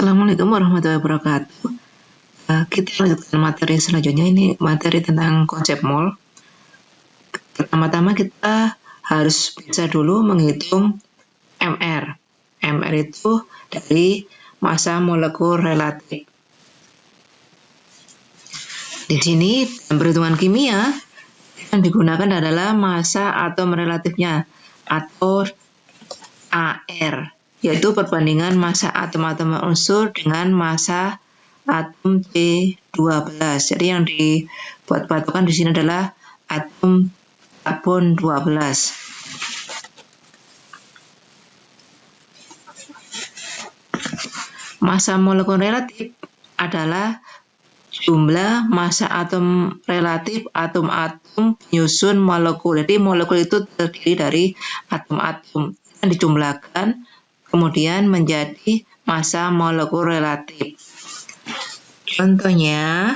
Assalamualaikum warahmatullahi wabarakatuh. Kita lanjutkan materi selanjutnya. Ini materi tentang konsep mol. Pertama-tama kita harus bisa dulu menghitung MR. MR itu dari massa molekul relatif. Di sini dalam perhitungan kimia yang digunakan adalah massa atom relatifnya atau AR, yaitu perbandingan massa atom-atom unsur dengan massa atom C12. Jadi yang dibuat patokan di sini adalah atom karbon 12. Massa molekul relatif adalah jumlah massa atom relatif atom-atom penyusun molekul. Jadi molekul itu terdiri dari atom-atom yang dijumlahkan kemudian menjadi massa molekul relatif. Contohnya,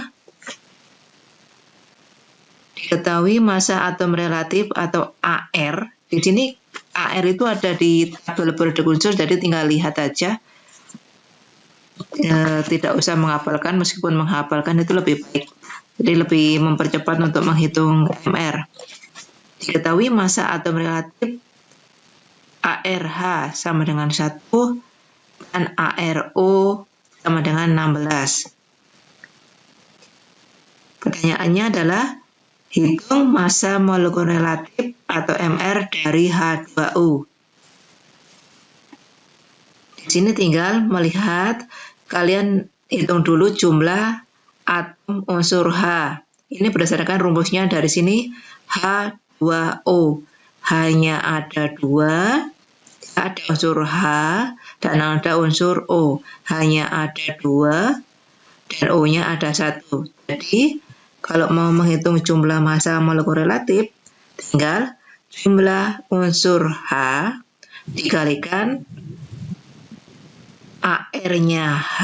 diketahui massa atom relatif atau AR. Di sini AR itu ada di tabel periode unsur, jadi tinggal lihat aja. Tidak usah menghafalkan, meskipun menghafalkan itu lebih baik. Jadi lebih mempercepat untuk menghitung MR. Diketahui massa atom relatif ARH sama dengan 1 dan ARO sama dengan 16. Pertanyaannya adalah hitung massa molekul relatif atau MR dari H2O. Di sini tinggal melihat, kalian hitung dulu jumlah atom unsur H. Ini berdasarkan rumusnya dari sini H2O. Hanya ada 2, ada unsur H dan ada unsur O. Hanya ada 2 dan O-nya ada 1. Jadi kalau mau menghitung jumlah massa molekul relatif, tinggal jumlah unsur H dikalikan AR-nya H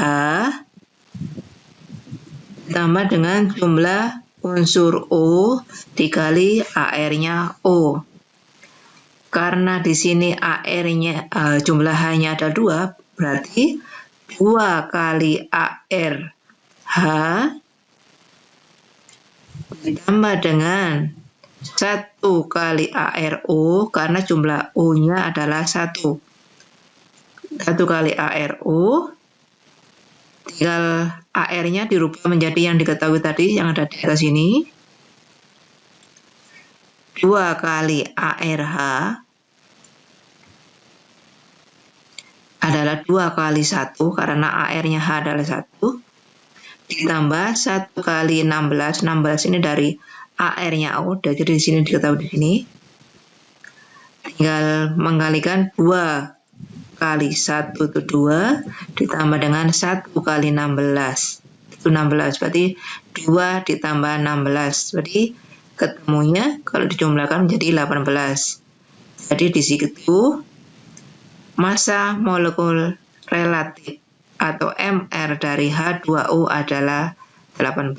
ditambah dengan jumlah unsur O dikali AR-nya O. Karena di sini AR-nya jumlah H-nya ada 2, berarti 2 kali AR H ditambah dengan 1 kali ARO, karena jumlah O-nya adalah 1. 1 kali ARO, tinggal AR-nya dirubah menjadi yang diketahui tadi, yang ada di atas ini. 2 kali ARH adalah 2 kali 1, karena AR-nya H adalah 1. Ditambah 1 kali 16. 16 ini dari AR-nya O, jadi di sini diketahui di sini. Tinggal mengalikan 2 kali 1 itu 2, ditambah dengan 1 kali 16. Itu 16, berarti 2 ditambah 16. Berarti ketemunya kalau dijumlahkan menjadi 18. Jadi di situ massa molekul relatif atau MR dari H2O adalah 18.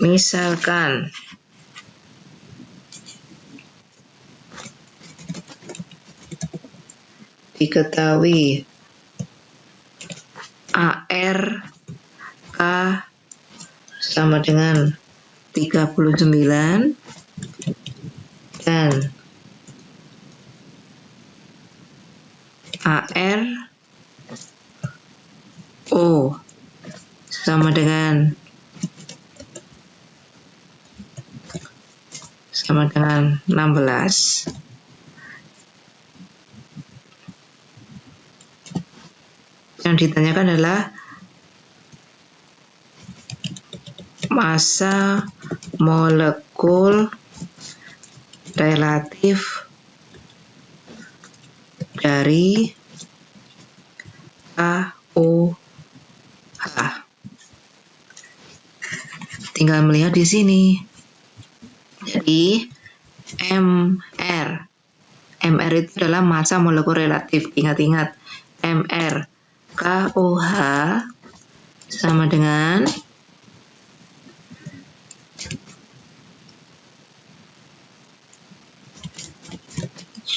Misalkan diketahui AR K sama dengan 39 dan AR O sama dengan 16. Yang ditanyakan adalah massa molekul relatif dari KOH. Tinggal melihat di sini. Jadi MR itu adalah massa molekul relatif. Ingat-ingat, MR KOH sama dengan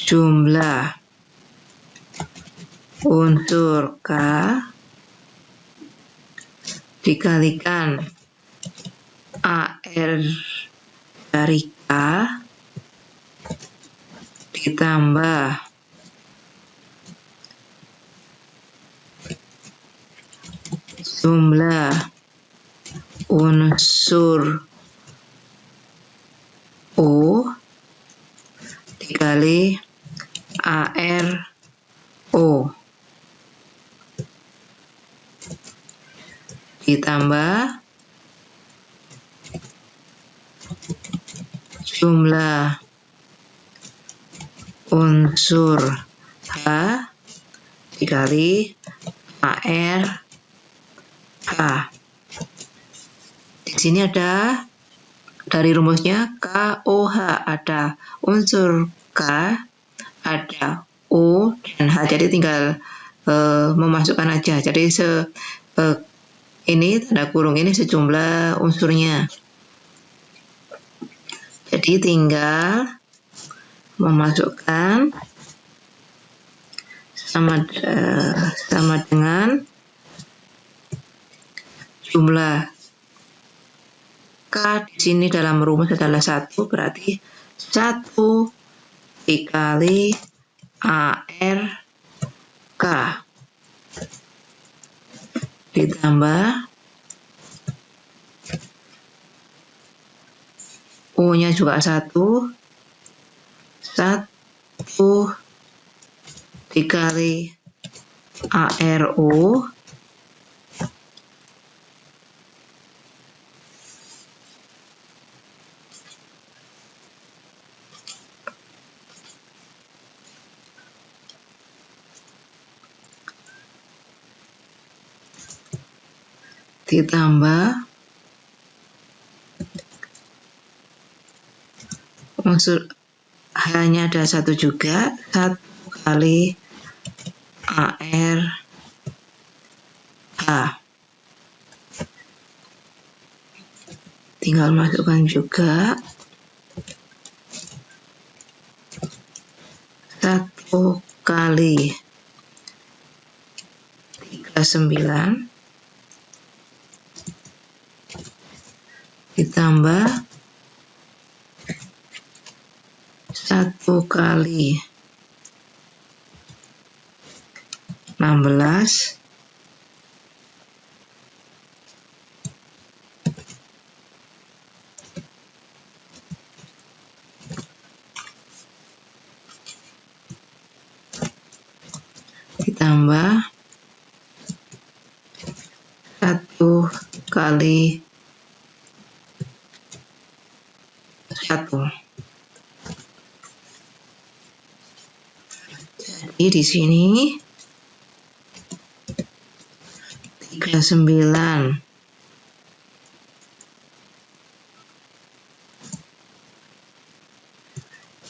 jumlah unsur K dikalikan AR dari K ditambah jumlah unsur O dikali AR O ditambah jumlah unsur H dikali AR K. Di sini ada dari rumusnya KOH, ada unsur K, ada O dan H, jadi tinggal memasukkan aja. Jadi ini tanda kurung ini sejumlah unsurnya. Jadi tinggal memasukkan sama dengan jumlah K di sini dalam rumus adalah 1, berarti 1 dikali AR K ditambah O-nya juga 1 dikali ARO ditambah unsur H-nya ada 1 juga, 1 kali AR H. Tinggal masukkan juga 1 kali 39 ditambah 1 kali 16 ditambah 1 kali 1. Jadi di sini 39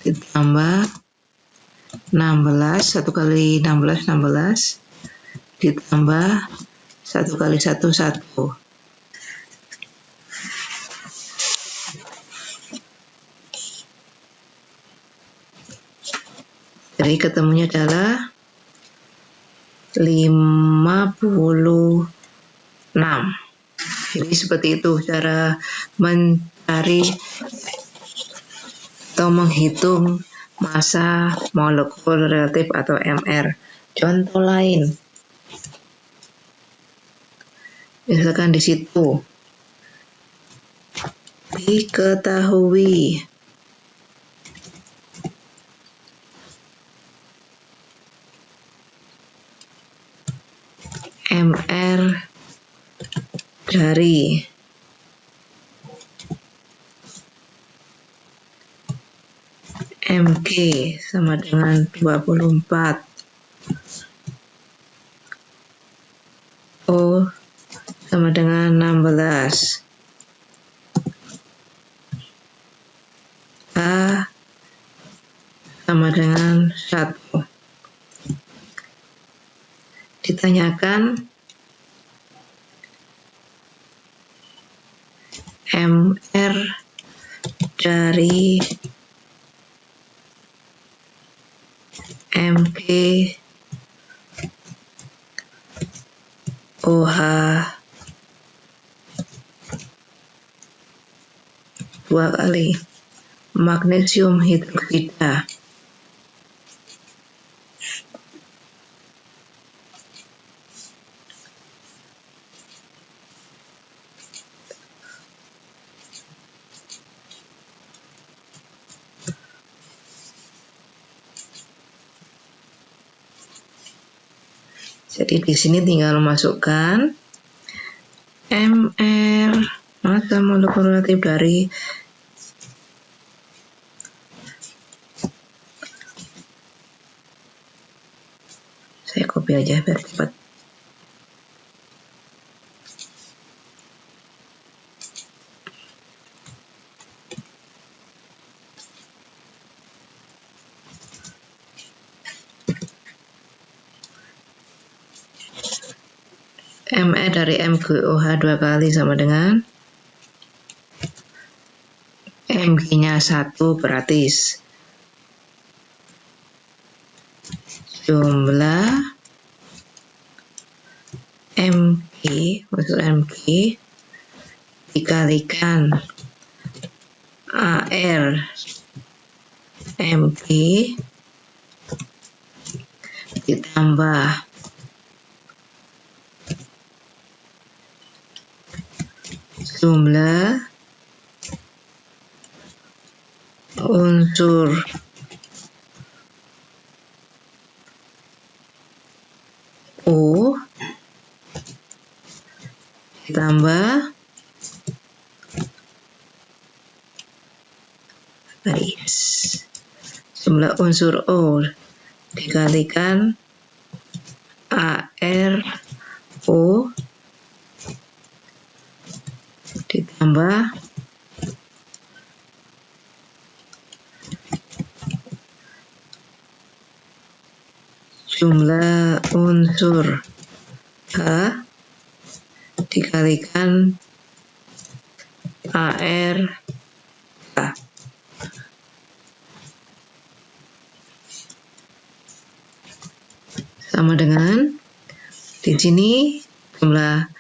ditambah 16, 1 kali 16 16 ditambah 1 kali 1 1. Jadi ketemunya adalah 56. Jadi seperti itu cara mencari atau menghitung massa molekul relatif atau MR. Contoh lain, misalkan di situ diketahui MR dari MG sama dengan 24, O sama dengan 16, A sama dengan 1. Ditanyakan MR dari MG OH 2 kali magnesium hidroksida. Jadi di sini tinggal masukkan Mr, massa molekul relatif dari saya copy aja biar cepat. Mr dari MgOH 2 kali sama dengan Mg-nya 1 beratis. Jumlah Mg, unsur Mg dikalikan AR Mg ditambah jumlah unsur O ditambah jumlah unsur O dikalikan ARO ditambah jumlah unsur H dikalikan AR H. Sama dengan di sini jumlah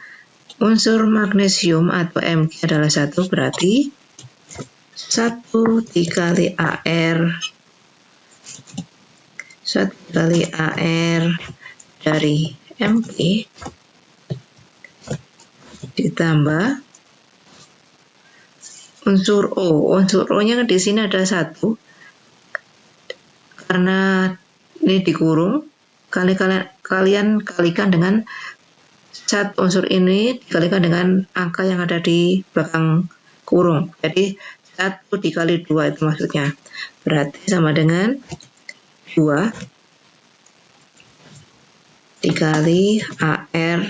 unsur magnesium atau Mg adalah 1, berarti 1 dikali AR 1 kali AR dari Mg ditambah unsur O. Unsur O-nya di sini ada 1 karena ini dikurung. Kalian kalikan dengan unsur ini dikalikan dengan angka yang ada di belakang kurung. Jadi 1 dikali 2 itu maksudnya. Berarti sama dengan 2 dikali AR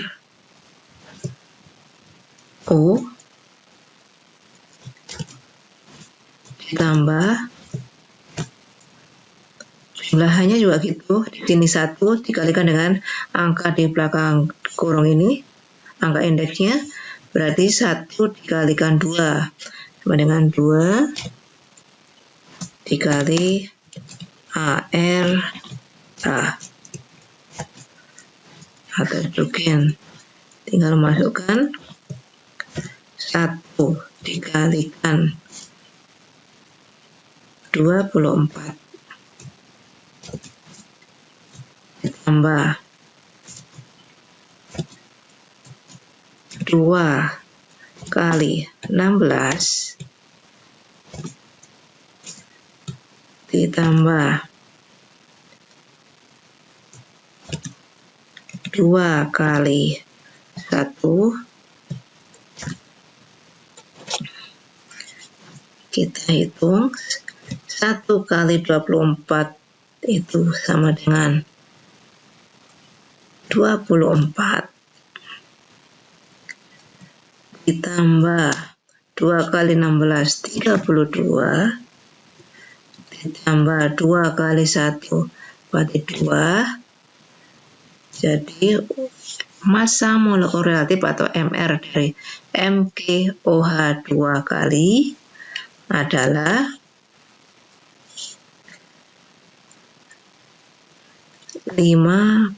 O ditambah jumlahnya juga gitu. Di sini 1 dikalikan dengan angka di belakang kurung ini, angka indeksnya, berarti 1 dikalikan 2 sama dengan 2 dikali AR A atau hidrogen. Tinggal masukkan 1 dikalikan 24 ditambah 2 kali 16 ditambah 2 kali 1, kita hitung 1 kali 24 itu sama dengan 24 ditambah 2 kali 16 32 ditambah 2 kali 1 berarti 2. Jadi massa molekul relatif atau Mr dari MgOH 2 kali adalah 50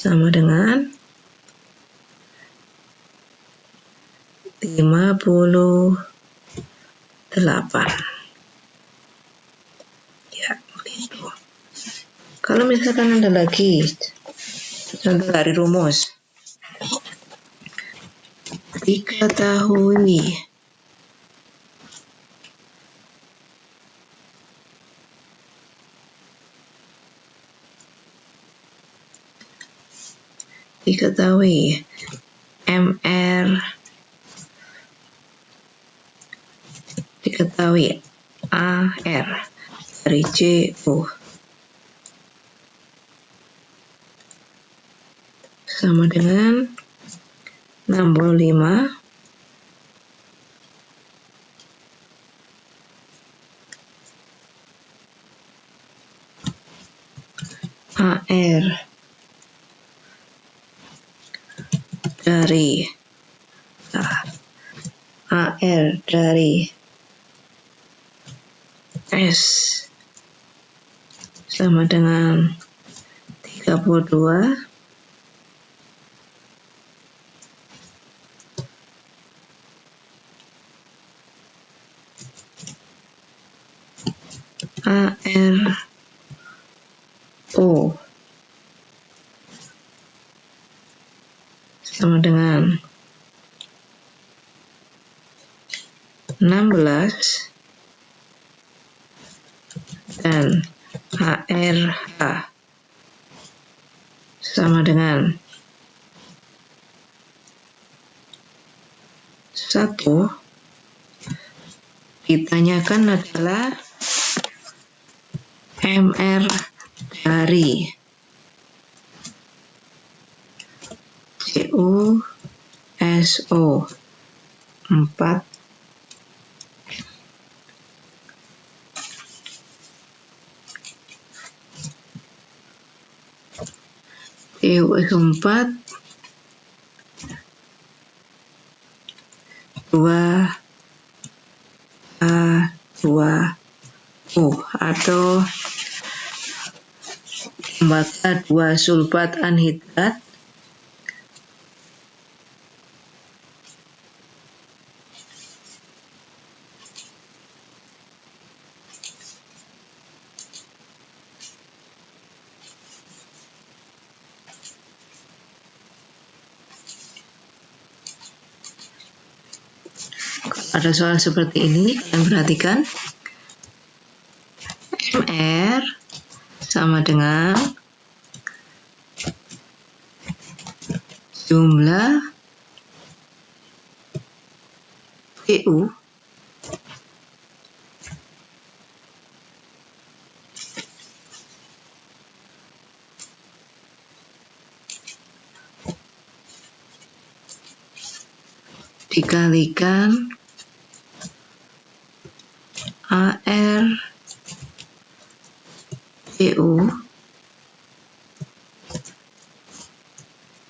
sama dengan 58. Ya, begitu. Kalau misalkan ada lagi contoh dari rumus, diketahui MR diketahui AR dari CO sama dengan 65 AR dari S sama dengan 32 ARO sama dengan 16 dan ARH sama dengan 1, ditanyakan adalah MR dari CuSO 4 CuSO 4 2A2O atau tembaga 2 sulfat anhidrat ada soal seperti ini, kalian perhatikan MR sama dengan jumlah PU dikalikan AR PU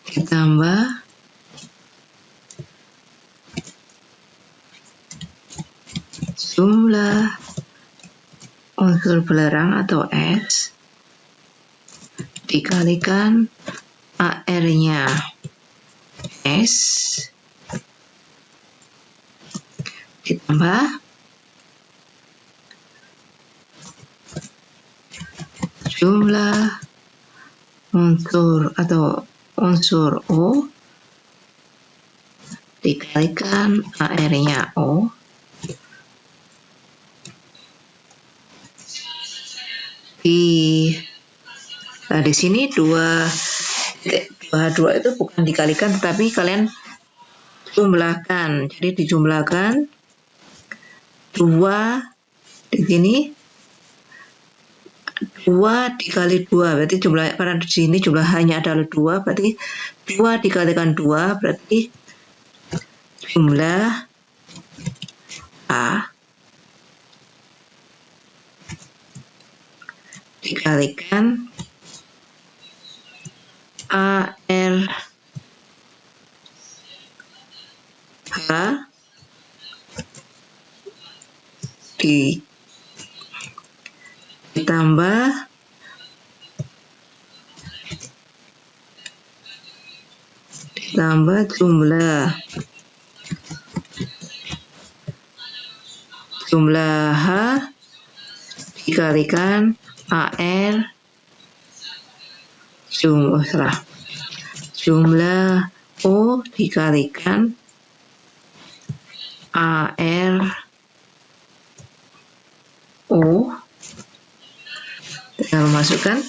ditambah jumlah unsur belerang atau S dikalikan AR-nya S ditambah jumlah unsur atau unsur O dikalikan AR-nya O di sini 2 itu bukan dikalikan tetapi kalian jumlahkan. Jadi dijumlahkan 2 di sini 2 dikali 2 berarti jumlah pada di sini jumlah hanya adalah 2, berarti 2 dikalikan 2 berarti jumlah A dikalikan AR H ditambah ditambah jumlah H dikalikan AR jumlah O dikalikan AR O, tinggal masukkan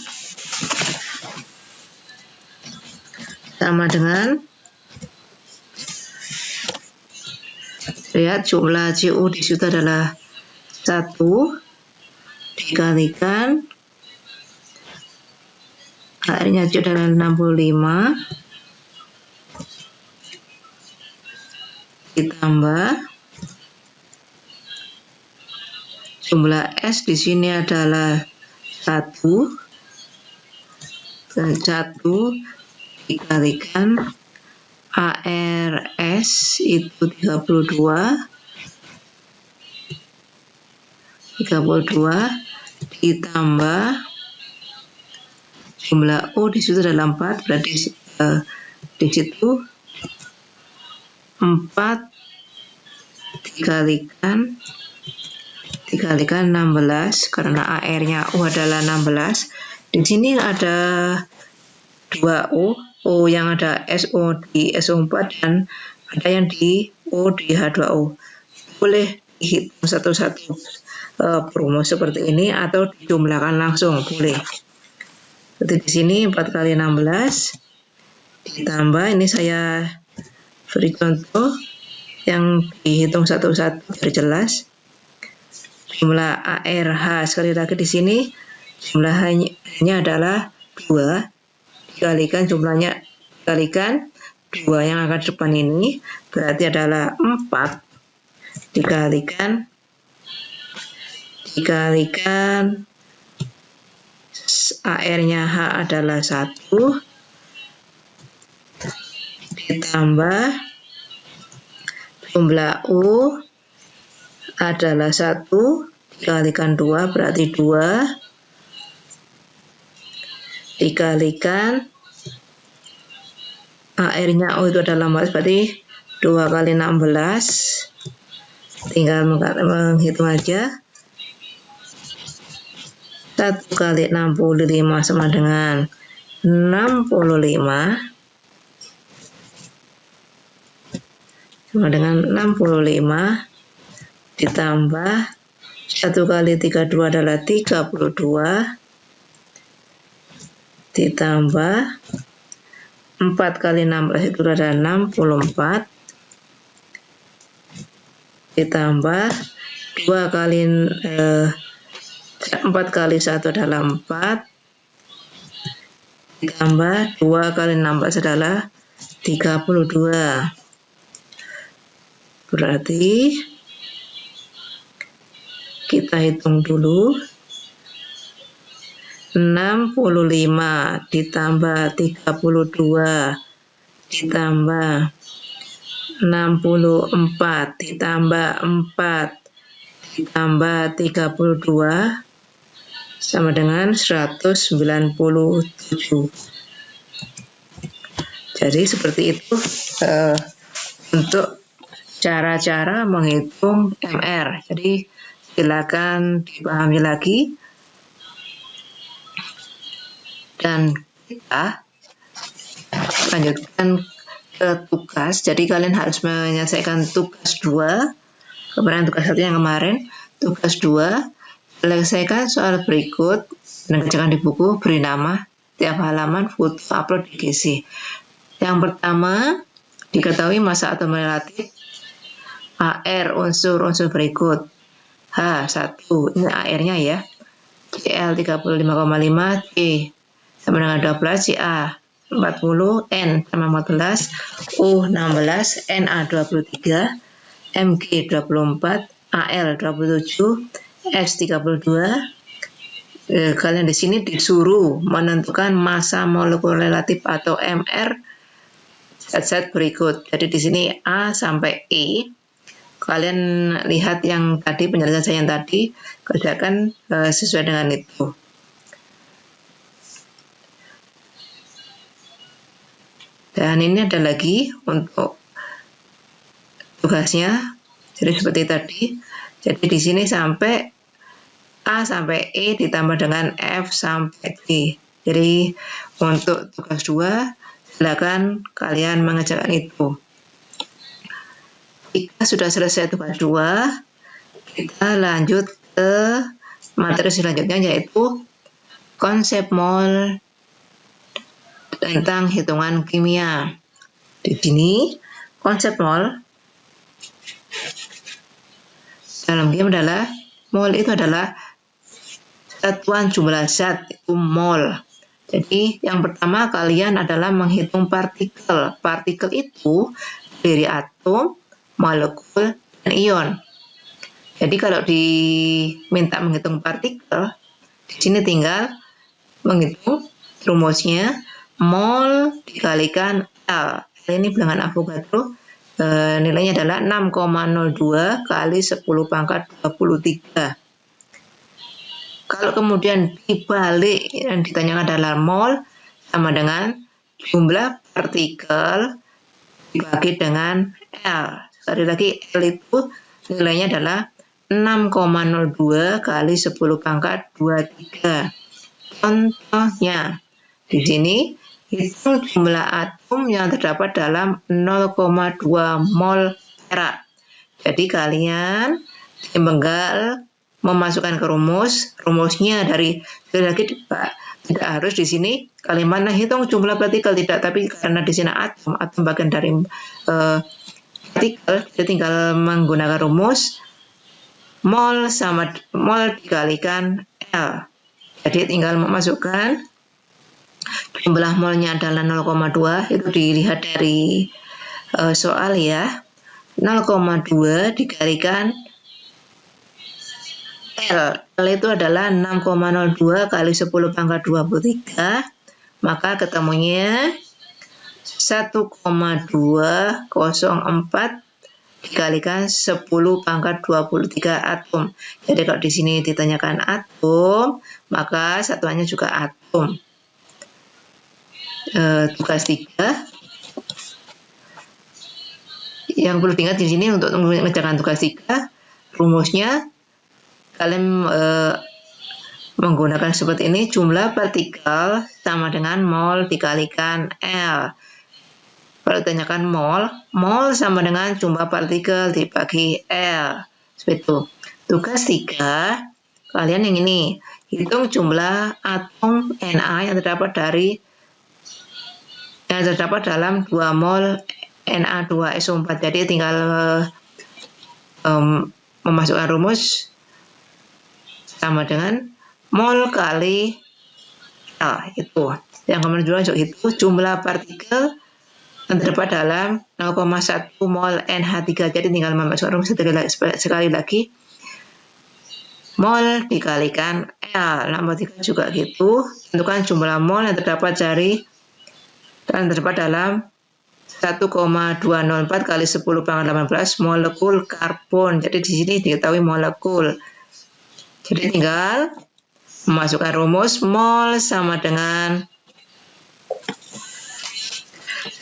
sama dengan, lihat jumlah CO di situ adalah 1 dikalikan AR-nya adalah 65 ditambah jumlah S di sini adalah 1 dan 1 dikalikan ARS itu 32 ditambah jumlah O di situ adalah 4, berarti di situ 4 dikalikan 16 karena AR-nya O adalah 16. Di sini ada 2 O yang ada SO di SO4 dan ada yang di O di H2O. Boleh dihitung satu-satu perumus seperti ini atau dijumlahkan langsung, boleh. Seperti di sini 4 kali 16 ditambah, ini saya beri contoh yang dihitung satu-satu biar jelas. Jumlah ARH sekali lagi di sini jumlahnya adalah 2 dikalikan jumlahnya dikalikan 2 yang akan depan ini berarti adalah 4 dikalikan AR-nya H adalah 1 ditambah jumlah U adalah 1 dikalikan 2 berarti 2 dikalikan AR-nya O itu adalah 16 berarti 2 kali 16, tinggal menghitung aja. 1 kali 65 sama dengan 65 ditambah 1 kali 32 adalah 32 ditambah 4 kali 16 itu adalah 64 ditambah 4 kali 1 adalah 4 ditambah 2 kali 16 adalah 32. Berarti kita hitung dulu, 65 ditambah 32 ditambah 64 ditambah 4 ditambah 32 sama dengan 197. Jadi seperti itu untuk cara-cara menghitung MR. Jadi silakan dipahami lagi. Dan kita lanjutkan ke tugas. Jadi kalian harus menyelesaikan tugas 2. Kemarin tugas 1 yang kemarin. Tugas 2, selesaikan soal berikut dan kerjakan di buku, beri nama tiap halaman, foto, upload di GC. Yang pertama, diketahui masa atom relatif AR unsur-unsur berikut. H1, ini AR-nya ya. Cl 35,5, C sama dengan 12, Ca 40, N sama 14, O 16, Na 23, Mg 24, Al 27, S 32. Kalian di sini disuruh menentukan massa molekul relatif atau MR zat-zat berikut. Jadi di sini A sampai E. Kalian lihat yang tadi, penjelasan saya yang tadi, kerjakan sesuai dengan itu. Dan ini ada lagi untuk tugasnya. Jadi seperti tadi. Jadi di sini sampai A sampai E ditambah dengan F sampai G. Jadi untuk tugas 2, silakan kalian mengerjakan itu. Jika sudah selesai tugas 2, kita lanjut ke materi selanjutnya, yaitu konsep mol tentang hitungan kimia. Di sini konsep mol dalam game adalah mol itu adalah satuan jumlah zat, itu mol. Jadi yang pertama kalian adalah menghitung partikel. Partikel itu dari atom, molekul, dan ion. Jadi kalau diminta menghitung partikel, di sini tinggal menghitung rumusnya mol dikalikan L. Ini bilangan Avogadro, nilainya adalah 6,02 kali 10 pangkat 23. Kalau kemudian dibalik yang ditanyakan adalah mol sama dengan jumlah partikel dibagi dengan L. Sekali lagi L itu nilainya adalah 6,02 kali 10 pangkat 23. Contohnya, di sini hitung jumlah atom yang terdapat dalam 0,2 mol perak. Jadi kalian tinggal memasukkan ke rumusnya dari sekali lagi tidak harus di sini kalian hitung jumlah partikel, tidak, tapi karena di sini atom bagian dari partikel, jadi tinggal menggunakan rumus mol sama mol dikalikan L. Jadi tinggal memasukkan jumlah molnya adalah 0,2, itu dilihat dari soal ya. 0,2 dikalikan L. L itu adalah 6,02 kali 10 pangkat 23, maka ketemunya 1,204 dikalikan 10 pangkat 23 atom. Jadi kalau di sini ditanyakan atom, maka satuannya juga atom. Tugas 3. Yang perlu diingat di sini untuk mengerjakan tugas 3, rumusnya kalian menggunakan seperti ini, jumlah partikel sama dengan mol dikalikan L. Kalau ditanyakan mol sama dengan jumlah partikel dibagi L. Seperti itu. Tugas 3, kalian yang ini, hitung jumlah atom Na yang terdapat dalam 2 mol Na2SO4. Jadi tinggal memasukkan rumus sama dengan mol kali L. Itu. Yang kemudian juga itu jumlah partikel yang terdapat dalam 0,1 mol NH3. Jadi tinggal memasukkan rumus sekali lagi mol dikalikan L. Nomor 3 juga gitu. Tentukan jumlah mol yang terdapat dalam 1,204 kali 10 pangkat 18 molekul karbon. Jadi di sini diketahui molekul. Jadi tinggal memasukkan rumus mol sama dengan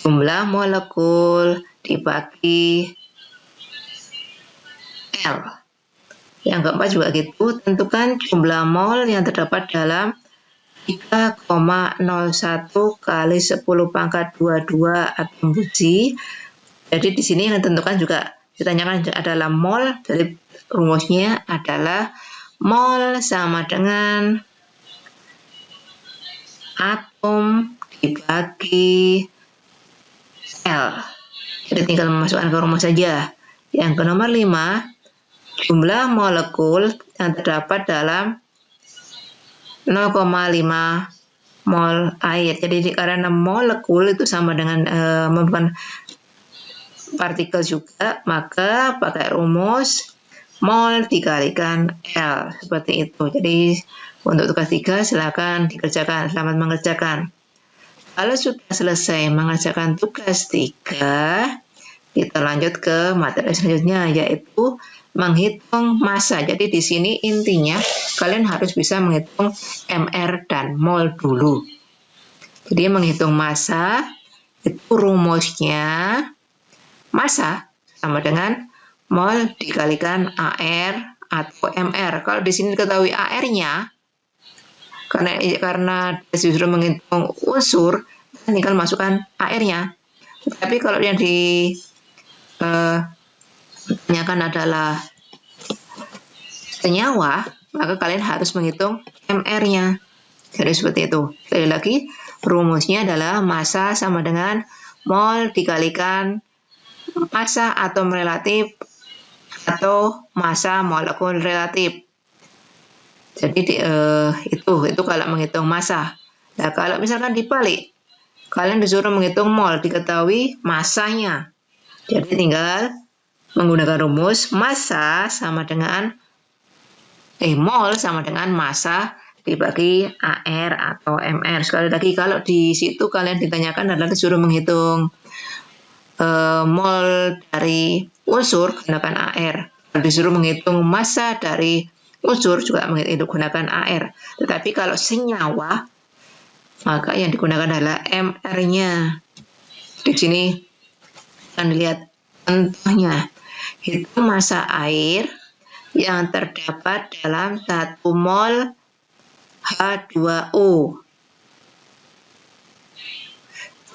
jumlah molekul dibagi L. Yang keempat juga gitu, tentukan jumlah mol yang terdapat dalam 3,01 kali 10 pangkat 22 atom besi. Jadi di sini yang ditentukan juga ditanyakan adalah mol. Jadi rumusnya adalah mol sama dengan atom dibagi L. Jadi tinggal memasukkan ke rumus saja. Yang ke nomor 5, jumlah molekul yang terdapat dalam 0,5 mol air. Jadi karena molekul itu sama dengan merupakan partikel juga, maka pakai rumus mol dikalikan L. Seperti itu. Jadi untuk tugas 3 silakan dikerjakan. Selamat mengerjakan. Kalau sudah selesai mengerjakan tugas 3, kita lanjut ke materi selanjutnya, yaitu menghitung massa. Jadi di sini intinya kalian harus bisa menghitung MR dan mol dulu. Jadi menghitung massa Itu rumusnya massa sama dengan mol dikalikan AR atau MR. Kalau di sini diketahui AR-nya, karena disuruh menghitung unsur, tinggal masukkan AR-nya. Tapi kalau yang ditanyakan adalah senyawa, maka kalian harus menghitung MR-nya. Jadi seperti itu. Sekali lagi, rumusnya adalah massa sama dengan mol dikalikan massa atom relatif atau massa molekul relatif. Jadi itu kalau menghitung massa. Nah, kalau misalkan dibalik, kalian disuruh menghitung mol, diketahui massanya. Jadi tinggal menggunakan rumus massa sama dengan mol sama dengan massa dibagi AR atau MR. Sekali lagi, kalau di situ kalian ditanyakan adalah disuruh menghitung mol dari unsur, gunakan AR. Kalau disuruh menghitung massa dari unsur, juga gunakan AR. Tetapi kalau senyawa, maka yang digunakan adalah MR-nya. Di sini akan dilihat contohnya. Hitung massa air yang terdapat dalam 1 mol H2O.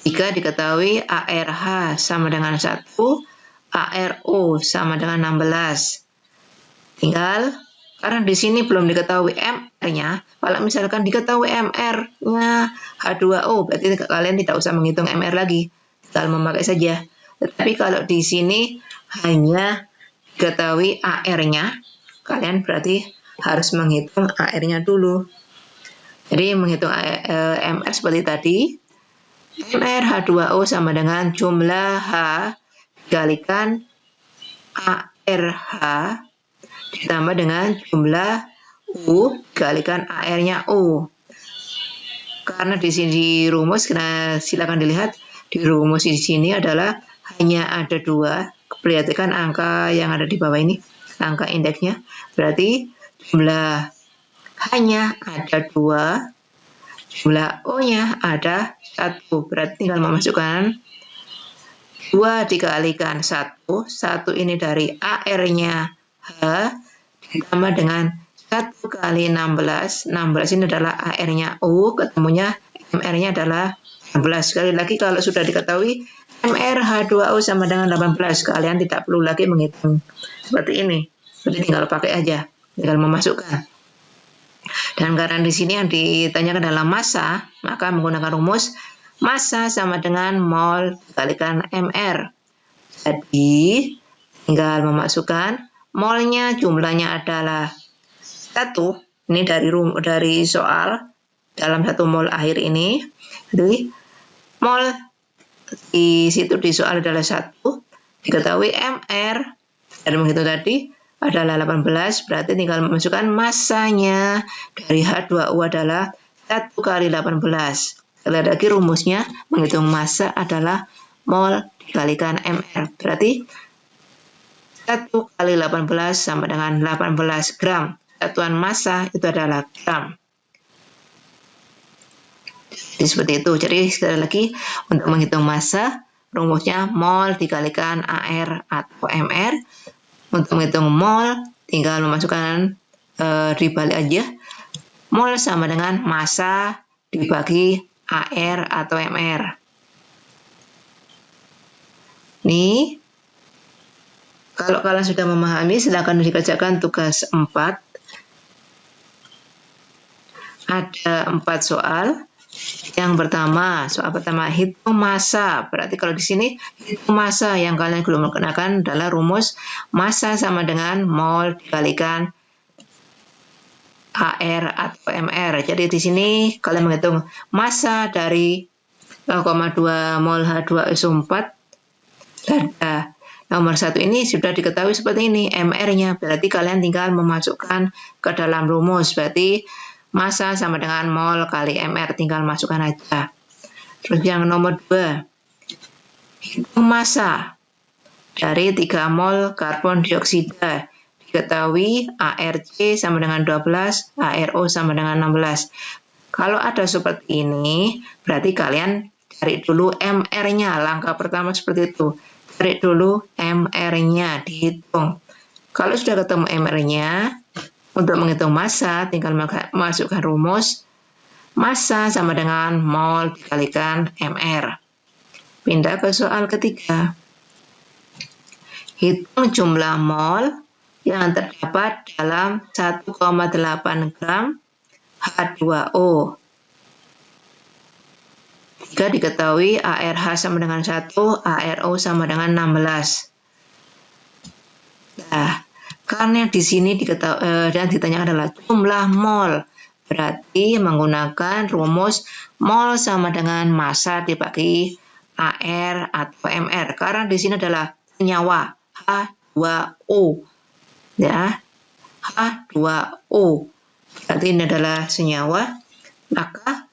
Jika diketahui ARH sama dengan 1, ARO sama dengan 16. Tinggal, karena di sini belum diketahui MR-nya, kalau misalkan diketahui MR-nya H2O, berarti kalian tidak usah menghitung MR lagi, tinggal memakai saja. Tetapi kalau di sini hanya diketahui AR-nya, kalian berarti harus menghitung AR-nya dulu. Jadi menghitung MR seperti tadi, MR H2O sama dengan jumlah H dikalikan ARH ditambah dengan jumlah U dikalikan AR-nya U. Karena di sini rumus, silakan dilihat di rumus di sini adalah hanya ada 2. Perhatikan angka yang ada di bawah ini, angka indeksnya. Berarti jumlah H-nya ada 2, jumlah O-nya ada 1. Berarti tinggal memasukkan 2 dikalikan 1. 1 ini dari AR-nya H ditambah dengan 1 kali 16. 16 ini adalah AR-nya U, ketemunya MR-nya adalah 16. Sekali lagi, kalau sudah diketahui MR H2O sama dengan 18, kalian tidak perlu lagi menghitung seperti ini. Jadi tinggal pakai aja, tinggal memasukkan. Dan karena di sini yang ditanyakan adalah massa, maka menggunakan rumus massa sama dengan mol dikalikan MR. Jadi tinggal memasukkan molnya, jumlahnya adalah 1. Ini dari soal dalam 1 mol air ini. Jadi mol di situ di soal adalah 1. Diketahui MR dari menghitung tadi adalah 18, berarti tinggal memasukkan massanya dari H2O adalah 1 kali 18. Sekali lagi rumusnya menghitung massa adalah mol dikalikan MR. Berarti 1 kali 18 sama dengan 18 gram. Satuan massa itu adalah gram. Jadi seperti itu. Jadi sekali lagi untuk menghitung massa, rumusnya mol dikalikan AR atau MR. Untuk menghitung mol, tinggal memasukkan dibalik aja. Mol sama dengan massa dibagi AR atau MR. Nih, kalau kalian sudah memahami, silakan dikerjakan tugas 4. Ada 4 soal. Yang pertama, soal pertama, hitung massa. Berarti kalau di sini hitung massa, yang kalian belum kenakan adalah rumus massa sama dengan mol dikalikan AR atau MR. Jadi di sini kalian menghitung massa dari 0,2 mol H2SO4. Dan nomor 1 ini sudah diketahui seperti ini, MR-nya. Berarti kalian tinggal memasukkan ke dalam rumus. Berarti massa sama dengan mol kali MR, tinggal masukkan aja. Terus yang nomor 2, hitung massa dari 3 mol karbon dioksida. Diketahui ARC sama dengan 12, ARO sama dengan 16. Kalau ada seperti ini, berarti kalian cari dulu MR-nya. Langkah pertama seperti itu. Cari dulu MR-nya, dihitung. Kalau sudah ketemu MR-nya, untuk menghitung massa, tinggal masukkan rumus. Massa sama dengan mol dikalikan MR. Pindah ke soal ketiga. Hitung jumlah mol yang terdapat dalam 1,8 gram H2O. Jika diketahui ARH sama dengan 1, ARO sama dengan 16. Nah, karena di sini dan ditanyakan adalah jumlah mol, berarti menggunakan rumus mol sama dengan massa dibagi AR atau MR. Karena di sini adalah senyawa H2O, ya, H2O. Berarti ini adalah senyawa. Maka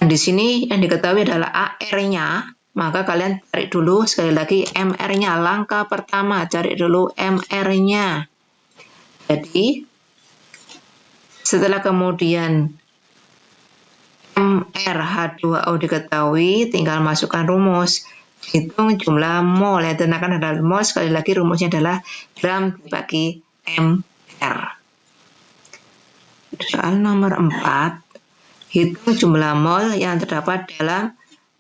di sini yang diketahui adalah AR-nya. Maka kalian cari dulu sekali lagi MR-nya. Langkah pertama, cari dulu MR-nya. Jadi, setelah kemudian MR H2O diketahui, tinggal masukkan rumus. Hitung jumlah mol. Yang ditentukan adalah mol. Sekali lagi rumusnya adalah gram dibagi MR. Soal nomor 4. Hitung jumlah mol yang terdapat dalam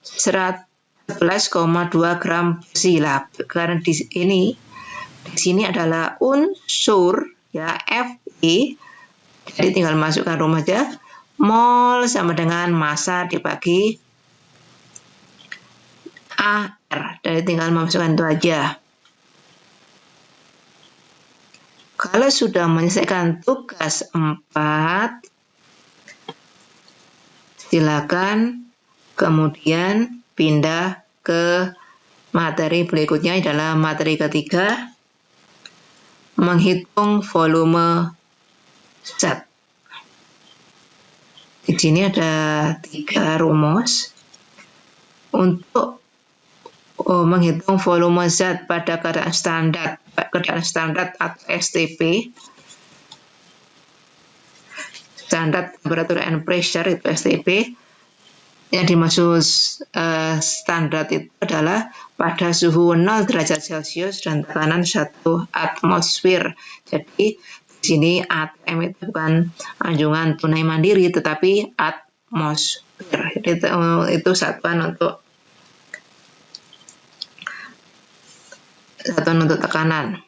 11,2 gram besi. Karena di sini adalah unsur, ya, Fe. Jadi tinggal masukkan rumus aja. Mol sama dengan massa dibagi AR. Jadi tinggal memasukkan itu aja. Kalau sudah menyelesaikan tugas 4, silakan kemudian pindah ke materi berikutnya adalah materi ketiga, menghitung volume zat. Di sini ada 3 rumus untuk menghitung volume zat pada keadaan standar atau STP. Standar temperature and pressure itu STP. Yang dimaksud standar itu adalah pada suhu 0 derajat Celcius dan tekanan 1 atmosfer. Jadi di sini ATM itu bukan anjungan tunai mandiri tetapi atmosfer. Jadi itu satuan untuk tekanan.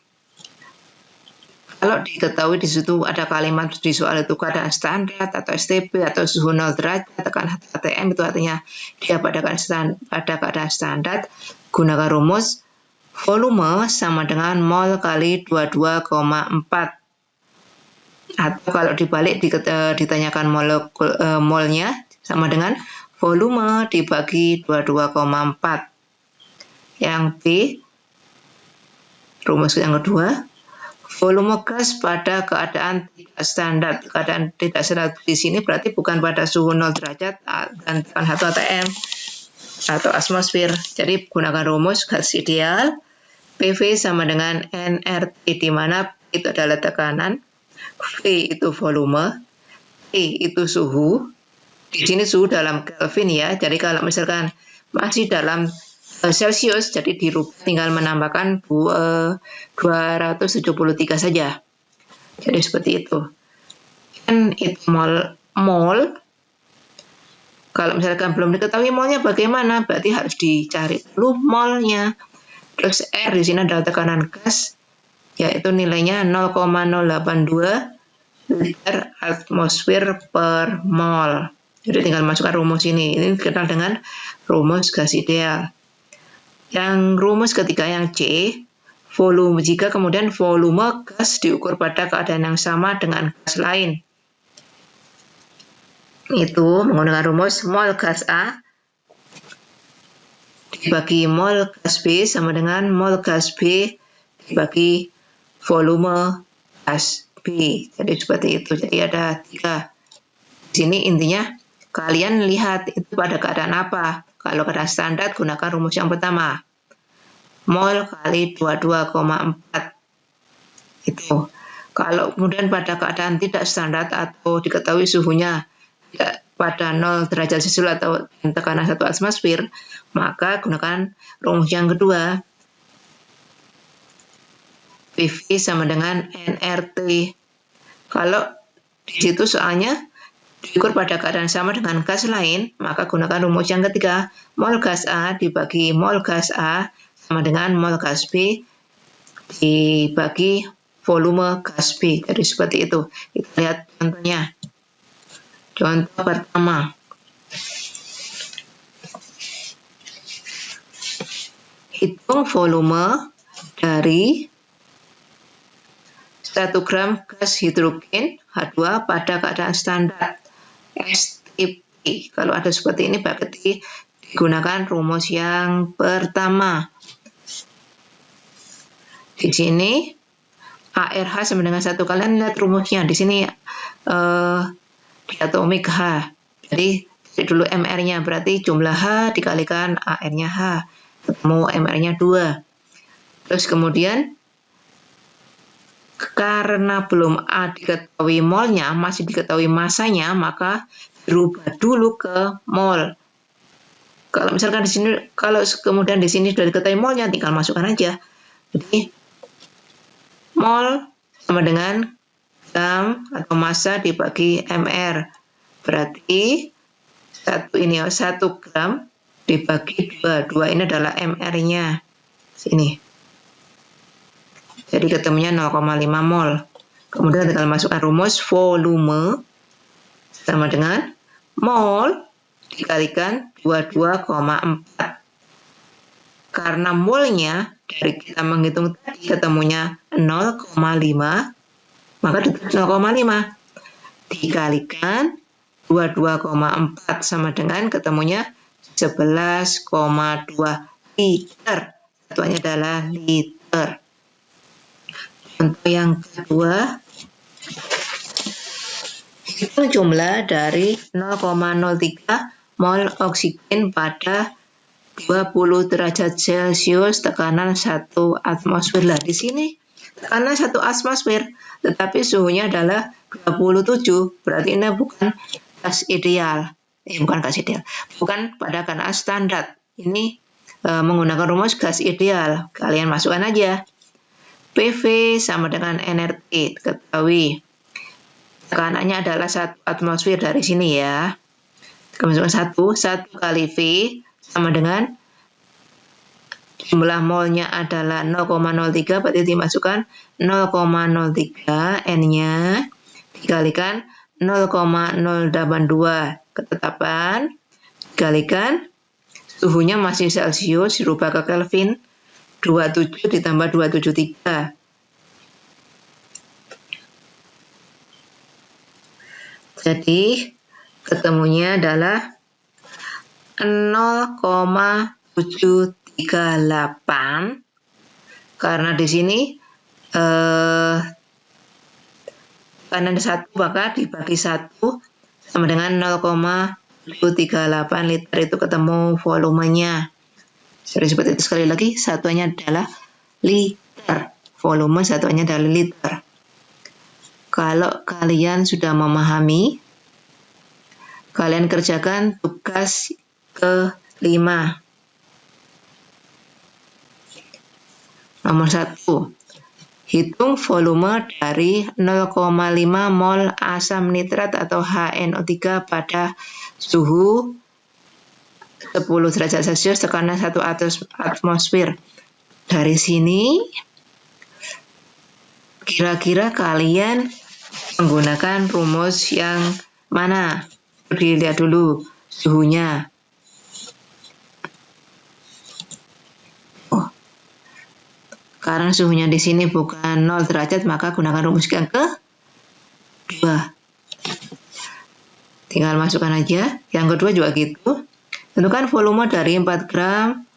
Kalau diketahui di situ ada kalimat di soal itu keadaan standar atau STP atau suhu 0 derajat, tekanan ATM, itu artinya dia pada keadaan standar, gunakan rumus volume sama dengan mol kali 22,4. Atau kalau dibalik ditanyakan molnya sama dengan volume dibagi 22,4. Yang B, rumus yang kedua, volume gas pada keadaan tidak standar. Keadaan tidak standar di sini berarti bukan pada suhu 0 derajat dan tekanan 1 atm atau atmosfer. Jadi gunakan rumus gas ideal. PV sama dengan nRT, di mana P itu adalah tekanan, V itu volume, T itu suhu. Di sini suhu dalam Kelvin, ya. Jadi kalau misalkan masih dalam Celcius, jadi dirubah tinggal menambahkan 273 saja. Jadi seperti itu. Dan itu mol. Kalau misalkan belum diketahui molnya bagaimana, berarti harus dicari dulu molnya. Terus R di sini adalah tekanan gas, yaitu nilainya 0,082 liter atmosfer per mol. Jadi tinggal masukkan rumus ini. Ini dikenal dengan rumus gas ideal. Yang rumus ketiga yang C, volume, jika kemudian volume gas diukur pada keadaan yang sama dengan gas lain. Itu menggunakan rumus mol gas A dibagi mol gas B sama dengan mol gas B dibagi volume gas B. Jadi seperti itu. Jadi ada 3. Di sini intinya kalian lihat itu pada keadaan apa. Kalau keadaan standar, gunakan rumus yang pertama. Mol kali 22,4. Itu. Kalau kemudian pada keadaan tidak standar atau diketahui suhunya tidak pada 0 derajat Celcius atau tekanan 1 atmosfer, maka gunakan rumus yang kedua. PV sama dengan nRT. Kalau di situ soalnya diukur pada keadaan sama dengan gas lain, maka gunakan rumus yang ketiga. Mol gas A dibagi mol gas A sama dengan mol gas B dibagi volume gas B. Jadi seperti itu. Kita lihat contohnya. Contoh pertama. Hitung volume dari 1 gram gas hidrogen H2 pada keadaan standar STP. Kalau ada seperti ini berarti digunakan rumus yang pertama. Di sini ARH sama dengan 1. Kalian lihat rumusnya di sini diatomik H. Jadi dulu MR-nya berarti jumlah H dikalikan AR-nya H. Ketemu MR-nya 2. Terus kemudian karena belum diketahui molnya, masih diketahui masanya, maka berubah dulu ke mol. Kalau misalkan di sini, kalau kemudian di sini sudah diketahui molnya, tinggal masukkan aja. Jadi mol sama dengan gram atau massa dibagi mr. Berarti 1 gram dibagi 2. 2 ini adalah mr-nya. Sini. Jadi ketemunya 0,5 mol. Kemudian tinggal masukkan rumus volume sama dengan mol dikalikan 22,4. Karena molnya dari kita menghitung tadi ketemunya 0,5, maka ditulis 0,5 dikalikan 22,4 sama dengan ketemunya 11,2 liter. Satuannya adalah liter. Contoh yang kedua, hitung jumlah dari 0,03 mol oksigen pada 20 derajat Celcius tekanan 1 atmosfer. Lah di sini tekanan 1 atmosfer, tetapi suhunya adalah 27. Berarti ini bukan gas ideal. Bukan gas ideal. Bukan pada keadaan standar. Ini menggunakan rumus gas ideal. Kalian masukkan aja. PV sama dengan nRT, ketahui. Tekanannya adalah 1 atmosfer dari sini ya. Masukkan 1 kali V sama dengan jumlah molnya adalah 0,03, berarti dimasukkan 0,03 N-nya dikalikan 0,082 ketetapan, dikalikan suhunya masih Celcius, dirubah ke Kelvin, 27 ditambah 273. Jadi ketemunya adalah 0,738 karena di sini kanan 1 maka dibagi 1 sama dengan 0,738 liter, itu ketemu volumenya. Jadi seperti itu. Sekali lagi, satuannya adalah liter. Volume satuannya adalah liter. Kalau kalian sudah memahami, kalian kerjakan tugas ke-5. Nomor 1. Hitung volume dari 0,5 mol asam nitrat atau HNO3 pada suhu 10 derajat Celcius tekanan 1 atmosfer. Dari sini, kira-kira kalian menggunakan rumus yang mana? Dilihat dulu suhunya. Karena suhunya di sini bukan 0 derajat, maka gunakan rumus yang ke-2. Tinggal masukkan aja. Yang kedua juga gitu. Tentukan volume dari 4 gram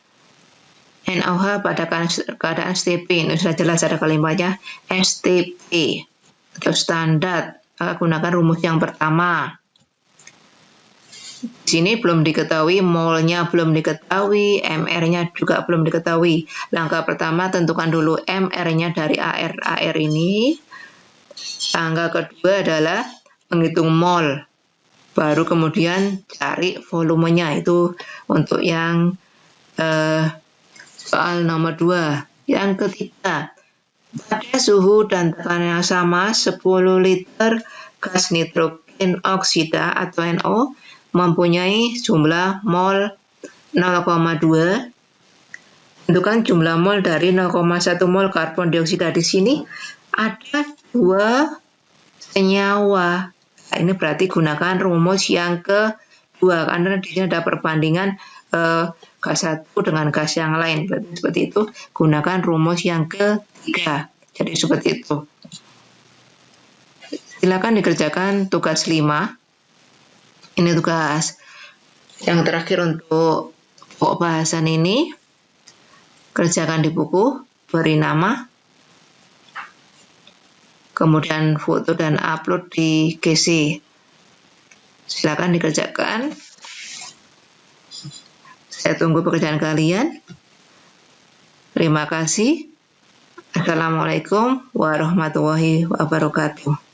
NaOH pada keadaan STP. Ini sudah jelas ada kalimatnya STP atau standar. Maka gunakan rumus yang pertama. Di sini belum diketahui, molnya belum diketahui, MR-nya juga belum diketahui. Langkah pertama tentukan dulu MR-nya dari AR. AR ini. Langkah kedua adalah menghitung mol. baru kemudian cari volumenya. Itu untuk yang soal nomor 2. Yang ketiga, pada suhu dan tekanan yang sama, 10 liter gas nitrogen oksida atau NO mempunyai jumlah mol 0,2. Tentukan jumlah mol dari 0,1 mol karbon dioksida. Di sini ada 2 senyawa. Nah, ini berarti gunakan rumus yang kedua, karena di sini ada perbandingan gas satu dengan gas yang lain. Berarti seperti itu, gunakan rumus yang ketiga. Jadi seperti itu. Silakan dikerjakan tugas 5. Ini tugas yang terakhir untuk pokok bahasan ini. Kerjakan di buku, beri nama, kemudian foto dan upload di GC. Silakan dikerjakan. Saya tunggu pekerjaan kalian. Terima kasih. Assalamualaikum warahmatullahi wabarakatuh.